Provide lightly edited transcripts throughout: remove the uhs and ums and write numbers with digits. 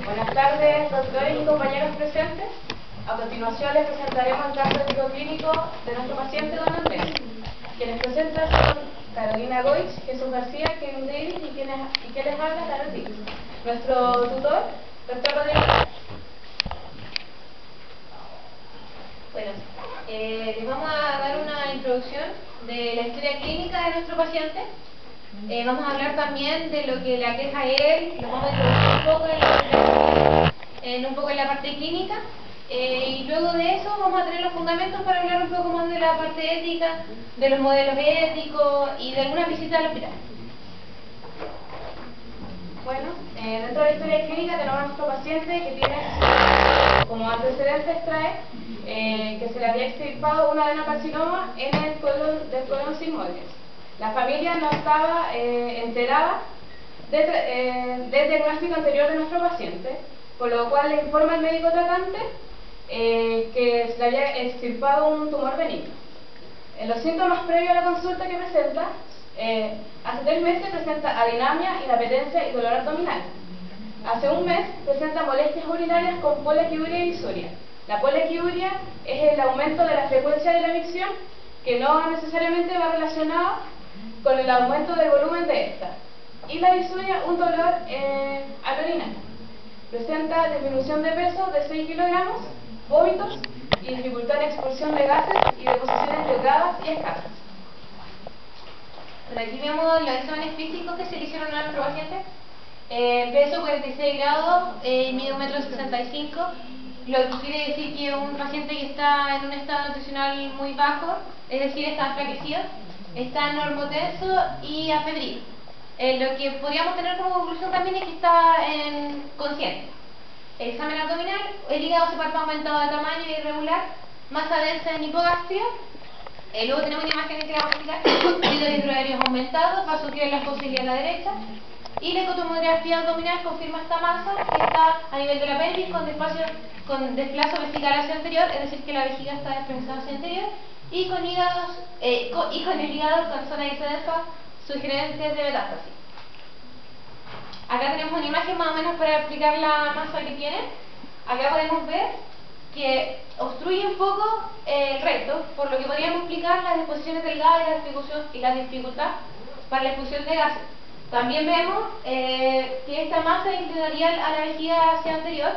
Buenas tardes, doctores y compañeros presentes. A continuación les presentaremos el caso ético clínico de nuestro paciente don Andrés. Quienes presentan son Carolina Goich, Jesús García, Kevin Davis y quien les habla, Carol Díaz. Nuestro tutor, doctor Rodríguez. Bueno, les vamos a dar una introducción de la historia clínica de nuestro paciente. Vamos a hablar también de lo que le aqueja a él, lo vamos a introducir un poco en la parte clínica, y luego de eso vamos a tener los fundamentos para hablar un poco más de la parte ética, de los modelos éticos y de algunas visitas al hospital. Bueno, dentro de la historia clínica tenemos a nuestro paciente que tiene como antecedentes trae que se le había extirpado un adenocarcinoma en el colon sigmoides. La familia no estaba enterada del diagnóstico anterior de nuestro paciente, por lo cual le informa al médico tratante que se le había extirpado un tumor benigno. En los síntomas previos a la consulta que presenta, hace 3 meses presenta adinamia, inapetencia y dolor abdominal. Hace un mes presenta molestias urinarias con poliquiuria y disuria. La poliquiuria es el aumento de la frecuencia de la micción, que no necesariamente va relacionado con el aumento del volumen de esta. Y la disuria, un dolor al orinar. Presenta disminución de peso de 6 kilogramos, vómitos y dificultad en expulsión de gases y deposiciones delgadas y escasas. Por aquí vemos los exámenes físicos que se le hicieron a nuestro paciente. Peso 46 grados, mide 1,65 m, lo que quiere decir que es un paciente que está en un estado nutricional muy bajo, es decir, está enflaquecido, está normotenso y afebril. Lo que podríamos tener como conclusión también es que está consciente. El examen abdominal, el hígado se palpa aumentado de tamaño y irregular, masa densa en hipogastria. Luego tenemos una imagen que vamos a explicar, líquido hidroaéreo aumentado, vasoquia en la fosa y a la derecha. Y la ecotomografía abdominal confirma esta masa que está a nivel de la pelvis con desplazo vesical hacia anterior, es decir, que la vejiga está desplazada hacia anterior, y con el hígado con zona isodensa sugerentes de metástasis. Acá tenemos una imagen más o menos para explicar la masa que tiene. Acá podemos ver que obstruye un poco el recto, por lo que podríamos explicar las disposiciones delgadas y la dificultad para la expulsión de gases. También vemos que esta masa inclinaría a la vejiga hacia anterior.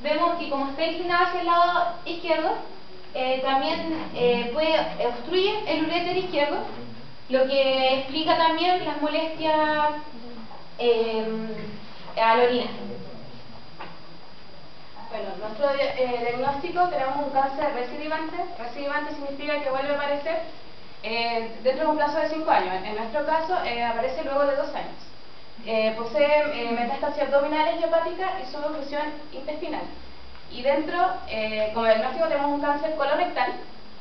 Vemos que como está inclinada hacia el lado izquierdo, también obstruye el uréter izquierdo, lo que explica también las molestias a la orina. Bueno, nuestro diagnóstico, tenemos un cáncer recidivante. Recidivante significa que vuelve a aparecer dentro de un plazo de 5 años. En nuestro caso aparece luego de 2 años. Posee metástasis abdominales y hepáticas y suboclusión intestinal. Y dentro, como diagnóstico, tenemos un cáncer colorectal,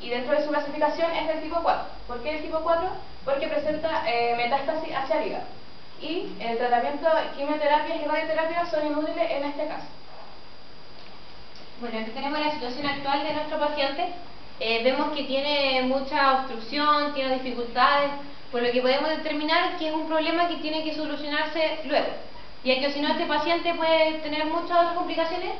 y dentro de su clasificación es del tipo 4. ¿Por qué el tipo 4? Porque presenta metástasis hacia el hígado. Y el tratamiento, quimioterapias y radioterapia son inútiles en este caso. Bueno, aquí tenemos la situación actual de nuestro paciente. Vemos que tiene mucha obstrucción, tiene dificultades, por lo que podemos determinar que es un problema que tiene que solucionarse luego, ya que si no este paciente puede tener muchas otras complicaciones.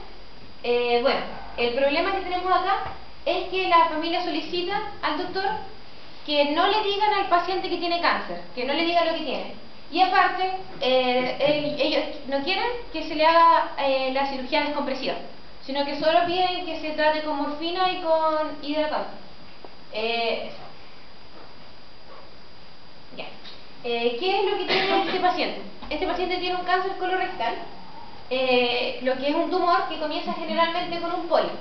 Bueno, el problema que tenemos acá es que la familia solicita al doctor que no le digan al paciente que tiene cáncer, que no le digan lo que tiene. Y aparte, ellos no quieren que se le haga la cirugía descompresiva, sino que solo piden que se trate con morfina y con hidratante. ¿Qué es lo que tiene este paciente? Este paciente tiene un cáncer colorectal, lo que es un tumor que comienza generalmente con un pólipo.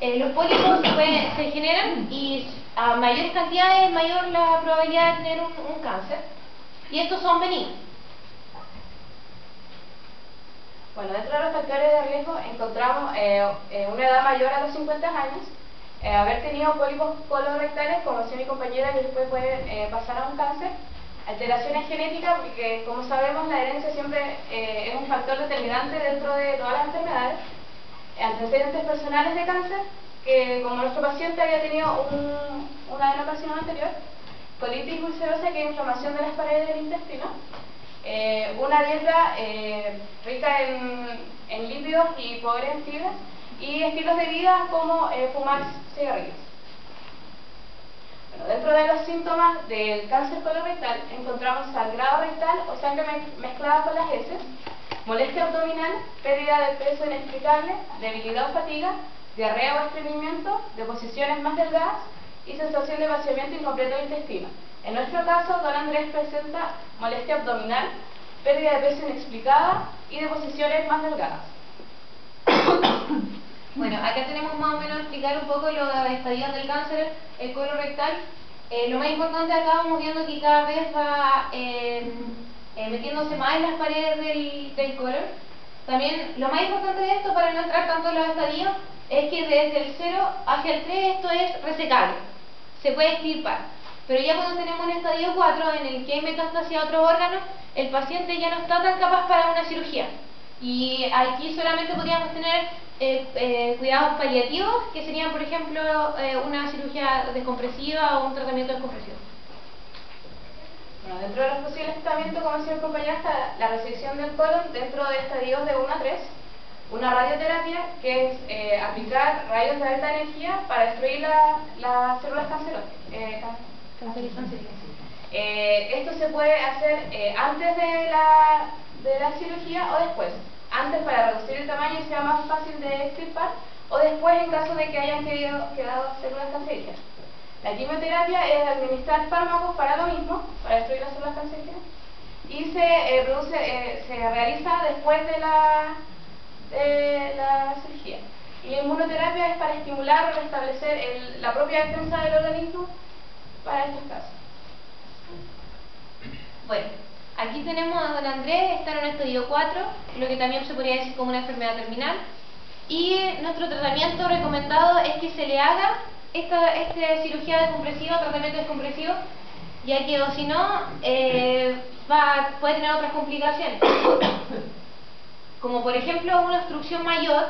Los pólipos se generan y a mayores cantidades mayor la probabilidad de tener un cáncer, y estos son benignos. Bueno, dentro de los factores de riesgo encontramos una edad mayor a los 50 años, haber tenido pólipos colorectales, como decía mi compañera, que después puede pasar a un cáncer, alteraciones genéticas, porque como sabemos la herencia siempre es un factor determinante dentro de todas las enfermedades, antecedentes personales de cáncer, que como nuestro paciente había tenido una adenocarcinoma anterior, colitis ulcerosa, que es inflamación de las paredes del intestino, una dieta rica en lípidos y pobre en fibras, y estilos de vida como fumar cigarrillos. Bueno, dentro de los síntomas del cáncer colorectal encontramos sangrado rectal o sangre mezclada con las heces, molestia abdominal, pérdida de peso inexplicable, debilidad o fatiga, diarrea o estreñimiento, deposiciones más delgadas y sensación de vaciamiento incompleto del intestino. En nuestro caso, don Andrés presenta molestia abdominal, pérdida de peso inexplicada y deposiciones más delgadas. Bueno, acá tenemos más o menos explicar un poco los estadios del cáncer colorectal. Lo más importante acá vamos viendo que cada vez va metiéndose más en las paredes del colon. También lo más importante de esto, para no entrar tanto en los estadios, es que desde el 0 hacia el 3 esto es resecable, se puede extirpar. Pero ya cuando tenemos un estadio 4 en el que hay metástasis a otros órganos, el paciente ya no está tan capaz para una cirugía. Y aquí solamente podríamos tener cuidados paliativos, que serían, por ejemplo, una cirugía descompresiva o un tratamiento descompresivo. Bueno, dentro de los posibles tratamientos, como decía el compañero, está la resección del colon dentro de estadios de 1 a 3, una radioterapia, que es aplicar rayos de alta energía para destruir las células cancerígenas. Esto se puede hacer antes de la cirugía o después. Antes, para reducir el tamaño y sea más fácil de extirpar, o después en caso de que hayan quedado células cancerígenas. La quimioterapia es administrar fármacos para lo mismo, para destruir las células cancerígenas, y se realiza después de la cirugía. Y la inmunoterapia es para estimular o restablecer la propia defensa del organismo para estos casos. Bueno, aquí tenemos a don Andrés, está en un estadio 4, lo que también se podría decir como una enfermedad terminal. Y nuestro tratamiento recomendado es que se le haga esta cirugía descompresiva, tratamiento descompresivo, ya que o si no, puede tener otras complicaciones. Como por ejemplo una obstrucción mayor,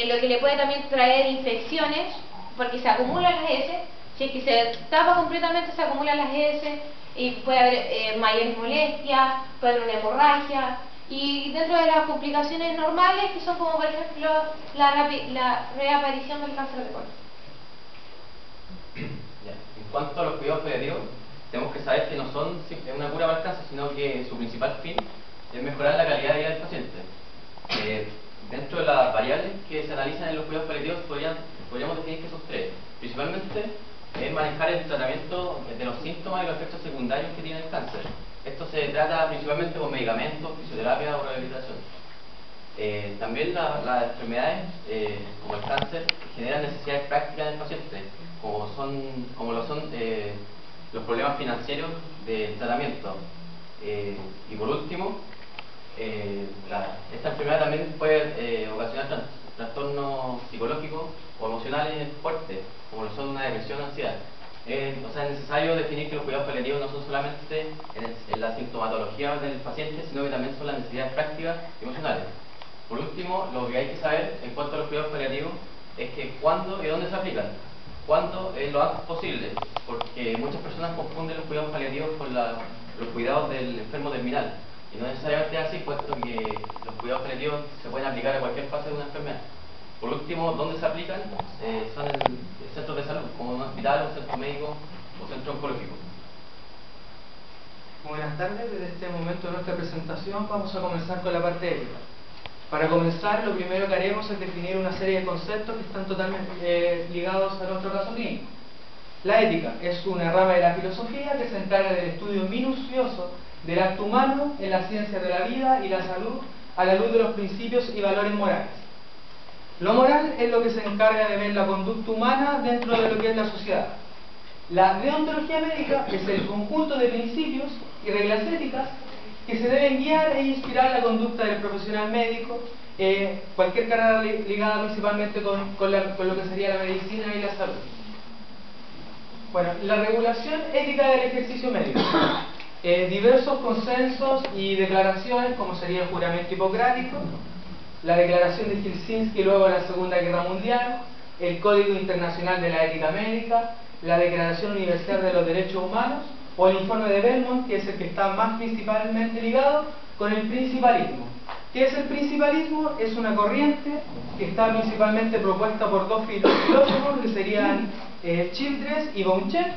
lo que le puede también traer infecciones, porque se acumulan las heces. Si es que se tapa completamente, se acumulan las heces y puede haber mayores molestias, puede haber una hemorragia. Y dentro de las complicaciones normales, que son como por ejemplo la reaparición del cáncer de colon. En cuanto a los cuidados paliativos, tenemos que saber que no son una cura para el cáncer, sino que su principal fin es mejorar la calidad de vida del paciente. Dentro de las variables que se analizan en los cuidados paliativos podríamos definir que son 3. Principalmente es manejar el tratamiento de los síntomas y los efectos secundarios que tiene el cáncer. Esto se trata principalmente con medicamentos, fisioterapia o rehabilitación. También las enfermedades, como el cáncer, generan necesidades prácticas del paciente, como lo son los problemas financieros del tratamiento. Y por último, esta enfermedad también puede ocasionar trastornos psicológicos o emocionales fuertes, como lo son una depresión o ansiedad. O sea, es necesario definir que los cuidados paliativos no son solamente en la sintomatología del paciente, sino que también son las necesidades prácticas y emocionales. Por último, lo que hay que saber en cuanto a los cuidados paliativos es que cuándo y dónde se aplican. Cuándo es lo antes posible, porque muchas personas confunden los cuidados paliativos con los cuidados del enfermo terminal. Y no necesariamente es así, puesto que los cuidados paliativos se pueden aplicar a cualquier fase de una enfermedad. Por último, ¿dónde se aplican? Son en centros de salud, como un hospital, un centro médico o centro oncológico. Buenas tardes, desde este momento de nuestra presentación vamos a comenzar con la parte ética. Para comenzar, lo primero que haremos es definir una serie de conceptos que están totalmente ligados a nuestro caso clínico. La ética es una rama de la filosofía que se encarga del estudio minucioso del acto humano en las ciencias de la vida y la salud a la luz de los principios y valores morales. Lo moral es lo que se encarga de ver la conducta humana dentro de lo que es la sociedad. La deontología médica es el conjunto de principios y reglas éticas que se deben guiar e inspirar la conducta del profesional médico, cualquier carrera ligada principalmente con lo que sería la medicina y la salud. Bueno, la regulación ética del ejercicio médico. Diversos consensos y declaraciones, como sería el juramento hipocrático, la declaración de Helsinki luego de la Segunda Guerra Mundial, el Código Internacional de la Ética Médica, la Declaración Universal de los Derechos Humanos o el informe de Belmont, que es el que está más principalmente ligado con el principalismo. ¿Qué es el principalismo? Es una corriente que está principalmente propuesta por dos filósofos que serían Childress y Bouchet,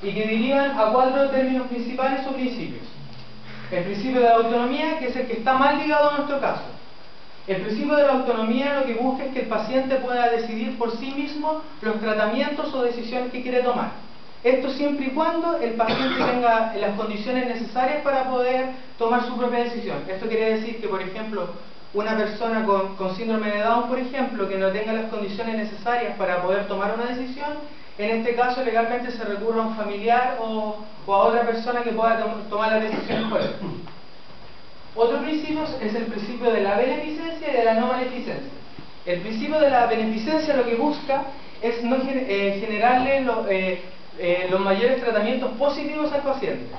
y que derivan a 4 términos principales o principios. El principio de la autonomía, que es el que está más ligado a nuestro caso. El principio de la autonomía lo que busca es que el paciente pueda decidir por sí mismo los tratamientos o decisiones que quiere tomar. Esto siempre y cuando el paciente tenga las condiciones necesarias para poder tomar su propia decisión. Esto quiere decir que, por ejemplo, una persona con síndrome de Down, por ejemplo, que no tenga las condiciones necesarias para poder tomar una decisión, en este caso legalmente se recurre a un familiar o a otra persona que pueda tomar las decisiones por él. Otro principio es el principio de la beneficencia y de la no beneficencia. El principio de la beneficencia lo que busca es no generarle los mayores tratamientos positivos al paciente.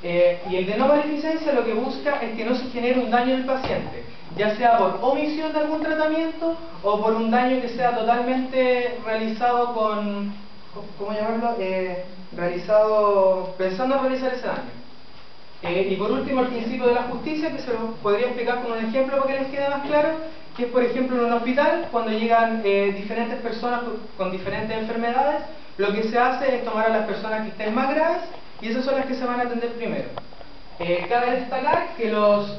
Y el de no beneficencia lo que busca es que no se genere un daño en el paciente, ya sea por omisión de algún tratamiento o por un daño que sea totalmente realizado con, ¿cómo llamarlo? Realizado pensando en realizar ese daño. Y por último, el principio de la justicia, que se lo podría explicar con un ejemplo para que les quede más claro, que es, por ejemplo, en un hospital, cuando llegan diferentes personas con diferentes enfermedades, lo que se hace es tomar a las personas que estén más graves y esas son las que se van a atender primero. Cabe destacar que los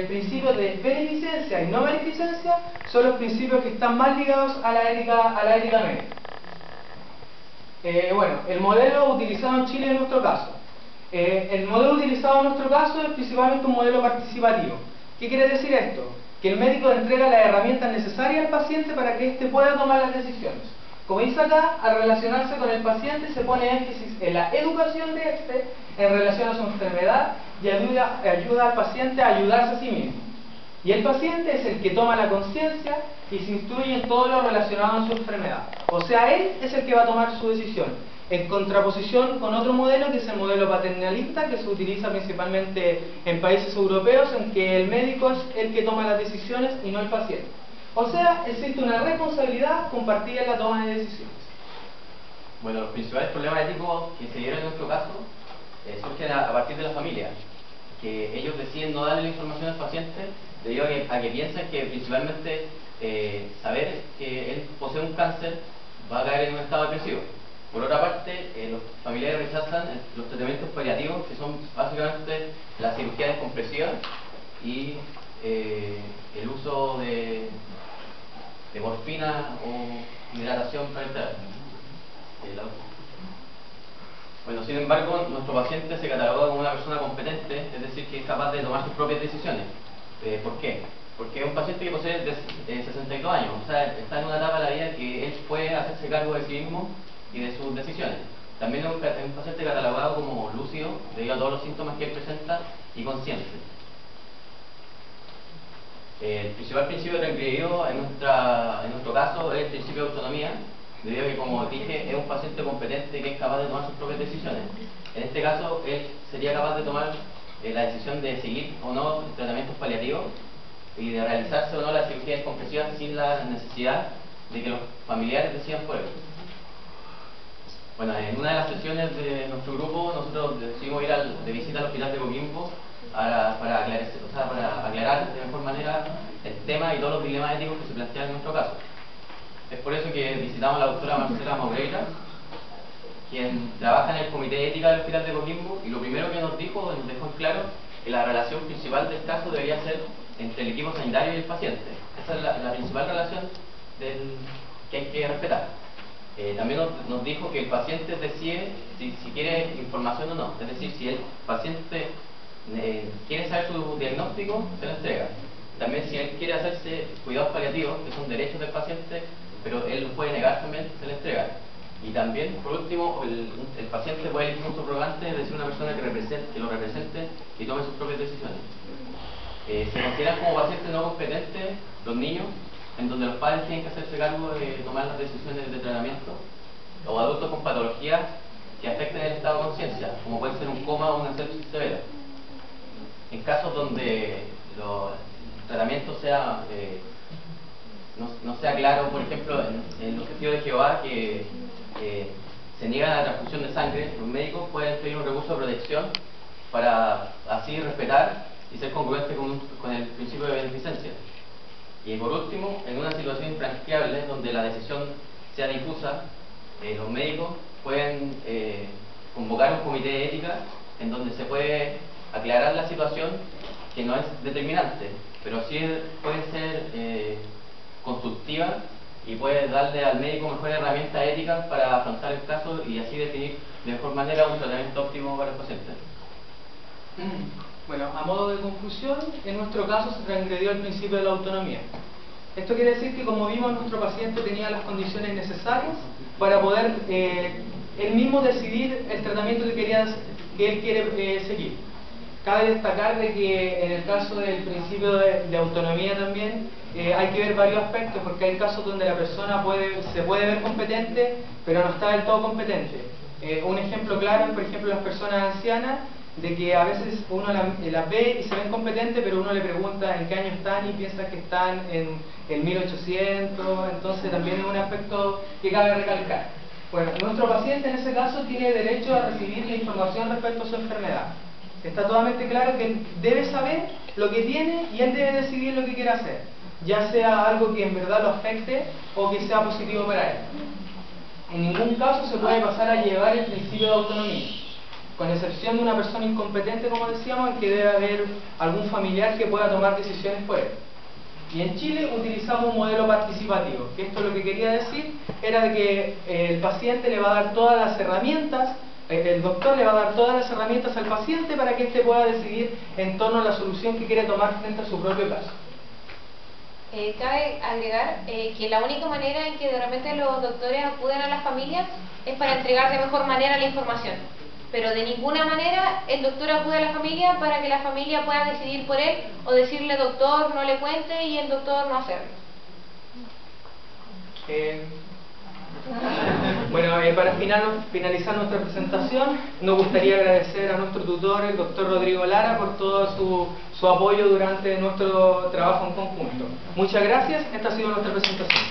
principios de beneficencia y no beneficencia son los principios que están más ligados a la ética médica. Bueno, el modelo utilizado en Chile en nuestro caso. El modelo utilizado en nuestro caso es principalmente un modelo participativo. ¿Qué quiere decir esto? Que el médico entrega las herramientas necesarias al paciente para que éste pueda tomar las decisiones. Como dice acá, al relacionarse con el paciente se pone énfasis en la educación de éste en relación a su enfermedad y ayuda al paciente a ayudarse a sí mismo. Y el paciente es el que toma la conciencia y se instruye en todo lo relacionado a su enfermedad. O sea, él es el que va a tomar su decisión, en contraposición con otro modelo que es el modelo paternalista, que se utiliza principalmente en países europeos, en que el médico es el que toma las decisiones y no el paciente. O sea, existe una responsabilidad compartida en la toma de decisiones. Bueno, los principales problemas éticos que se dieron en nuestro caso surgen a partir de la familia, que ellos deciden no darle la información al paciente debido a que piensan que principalmente saber que él posee un cáncer va a caer en un estado depresivo. Por otra parte, los familiares rechazan los tratamientos paliativos, que son básicamente la cirugía descompresiva y el uso de morfina o hidratación parenteral. Bueno, sin embargo, nuestro paciente se cataloga como una persona competente, es decir, que es capaz de tomar sus propias decisiones. ¿Por qué? Porque es un paciente que posee 62 años, o sea, está en una etapa de la vida en que él puede hacerse cargo de sí mismo y de sus decisiones. También es un paciente catalogado como lúcido debido a todos los síntomas que él presenta y consciente. El principal principio transgredido en nuestro caso es el principio de autonomía, debido a que, como dije, es un paciente competente que es capaz de tomar sus propias decisiones. En este caso, él sería capaz de tomar la decisión de seguir o no tratamientos paliativos y de realizarse o no la cirugía descompresiva sin la necesidad de que los familiares decidan por él. Bueno, en una de las sesiones de nuestro grupo, nosotros decidimos ir de visita al hospital de Coquimbo para aclarar de mejor manera el tema y todos los dilemas éticos que se plantean en nuestro caso. Es por eso que visitamos a la doctora Marcela Maureira, quien trabaja en el comité de ética del hospital de Coquimbo, y lo primero que nos dejó en claro que la relación principal del caso debería ser entre el equipo sanitario y el paciente. Esa es la principal relación que hay que respetar. También nos dijo que el paciente decide si quiere información o no, es decir, si el paciente quiere saber su diagnóstico, se lo entrega. También si él quiere hacerse cuidados paliativos, que son derechos del paciente, pero él lo puede negar, también se le entrega. Y también, por último, el paciente puede elegir un subrogante, es decir, una persona que lo represente y tome sus propias decisiones. Se consideran como pacientes no competentes los niños, en donde los padres tienen que hacerse cargo de tomar las decisiones de tratamiento, o adultos con patologías que afecten el estado de conciencia, como puede ser un coma o una sepsis severa. En casos donde los tratamientos no sea claro, por ejemplo, en los testigos de Jehová, que se niega la transfusión de sangre, los médicos pueden pedir un recurso de protección para así respetar y ser congruente con el principio de beneficencia. Y por último, en una situación impracticable donde la decisión sea difusa, los médicos pueden convocar un comité de ética en donde se puede aclarar la situación, que no es determinante, pero sí puede ser constructiva y puede darle al médico mejores herramientas éticas para afrontar el caso y así definir de mejor manera un tratamiento óptimo para el paciente. Bueno, a modo de conclusión, en nuestro caso se transgredió el principio de la autonomía. Esto quiere decir que, como vimos, nuestro paciente tenía las condiciones necesarias para poder él mismo decidir el tratamiento que él quiere seguir. Cabe destacar de que en el caso del principio de autonomía también hay que ver varios aspectos, porque hay casos donde la persona se puede ver competente, pero no está del todo competente. Un ejemplo claro es, por ejemplo, las personas ancianas, de que a veces uno las ve y se ven competentes, pero uno le pregunta en qué año están y piensa que están en 1800, entonces también es un aspecto que cabe recalcar. Bueno, nuestro paciente en ese caso tiene derecho a recibir la información respecto a su enfermedad. Está totalmente claro que él debe saber lo que tiene y él debe decidir lo que quiere hacer, ya sea algo que en verdad lo afecte o que sea positivo para él. En ningún caso se puede pasar a llevar el principio de autonomía, con excepción de una persona incompetente, como decíamos, en que debe haber algún familiar que pueda tomar decisiones por él. Y en Chile utilizamos un modelo participativo, que esto lo que quería decir era de que el paciente le va a dar todas las herramientas, el doctor le va a dar todas las herramientas al paciente para que éste pueda decidir en torno a la solución que quiere tomar frente a su propio caso. Cabe agregar que la única manera en que de repente los doctores acuden a las familias es para entregar de mejor manera la información. Pero de ninguna manera el doctor acude a la familia para que la familia pueda decidir por él o decirle doctor no le cuente y el doctor no hacerlo. Bueno, para finalizar nuestra presentación, nos gustaría agradecer a nuestro tutor, el doctor Rodrigo Lara, por todo su apoyo durante nuestro trabajo en conjunto. Muchas gracias, esta ha sido nuestra presentación.